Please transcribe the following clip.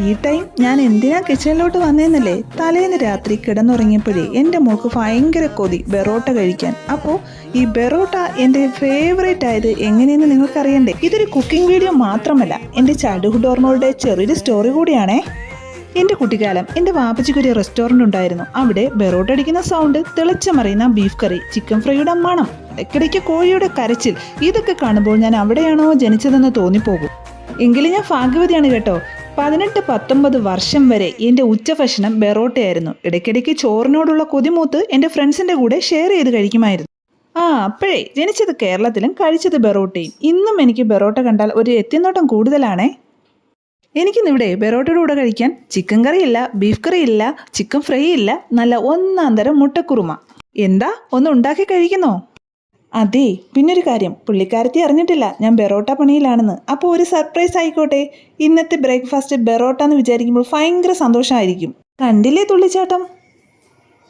ഈ ടൈം ഞാൻ എന്തിനാ കിച്ചണിലോട്ട് വന്നേന്നല്ലേ? തലേന്ന് രാത്രി കിടന്നുറങ്ങിയപ്പോഴേ എൻ്റെ മോൾക്ക് ഭയങ്കര കൊതി ബെറോട്ട കഴിക്കാൻ. അപ്പോൾ ഈ ബെറോട്ട എൻ്റെ ഫേവറേറ്റ് ആയത് എങ്ങനെയെന്ന് നിങ്ങൾക്കറിയണ്ടേ? ഇതൊരു കുക്കിംഗ് വീഡിയോ മാത്രമല്ല, എൻ്റെ ചൈൽഡ്ഹുഡ് ഓർമ്മകളുടെ ചെറിയൊരു സ്റ്റോറി കൂടിയാണേ. എൻ്റെ കുട്ടിക്കാലം എൻ്റെ വാപ്പച്ചിക്കൊരു റെസ്റ്റോറൻറ്റ് ഉണ്ടായിരുന്നു. അവിടെ ബെറോട്ട അടിക്കുന്ന സൗണ്ട്, തിളച്ചമറിയുന്ന ബീഫ് കറി, ചിക്കൻ ഫ്രൈയുടെ മണം, ഇടയ്ക്കിടയ്ക്ക് കോഴിയുടെ കരച്ചിൽ, ഇതൊക്കെ കാണുമ്പോൾ ഞാൻ അവിടെയാണോ ജനിച്ചതെന്ന് തോന്നിപ്പോകും. എങ്കിലും ഞാൻ ഭാഗ്യവതിയാണ് കേട്ടോ. 18-19 വർഷം വരെ എൻ്റെ ഉച്ചഭക്ഷണം ബെറോട്ടയായിരുന്നു. ഇടയ്ക്കിടയ്ക്ക് ചോറിനോടുള്ള കൊതിമൂത്ത് എൻ്റെ ഫ്രണ്ട്സിൻ്റെ കൂടെ ഷെയർ ചെയ്ത് കഴിക്കുമായിരുന്നു. അപ്പോഴേ ജനിച്ചത് കേരളത്തിലും കഴിച്ചത് ബെറോട്ടയും. ഇന്നും എനിക്ക് ബെറോട്ട കണ്ടാൽ ഒരു എത്തിനോട്ടം കൂടുതലാണേ. എനിക്കിന്നിവിടെ ബെറോട്ടയുടെ കൂടെ കഴിക്കാൻ ചിക്കൻ കറി ഇല്ല, ബീഫ് കറി ഇല്ല, ചിക്കൻ ഫ്രൈ ഇല്ല, നല്ല ഒന്നാം തരം മുട്ടക്കുറുമ. എന്താ ഒന്ന് ഉണ്ടാക്കി കഴിക്കുന്നോ? അതെ, പിന്നൊരു കാര്യം, പുള്ളിക്കാരത്തി അറിഞ്ഞിട്ടില്ല ഞാൻ ബെറോട്ട പണിയിലാണെന്ന്. അപ്പോൾ ഒരു സർപ്രൈസ് ആയിക്കോട്ടെ. ഇന്നത്തെ ബ്രേക്ക്ഫാസ്റ്റ് ബെറോട്ട എന്ന് വിചാരിക്കുമ്പോൾ ഭയങ്കര സന്തോഷമായിരിക്കും. കണ്ടില്ലേ തുള്ളിച്ചാട്ടം?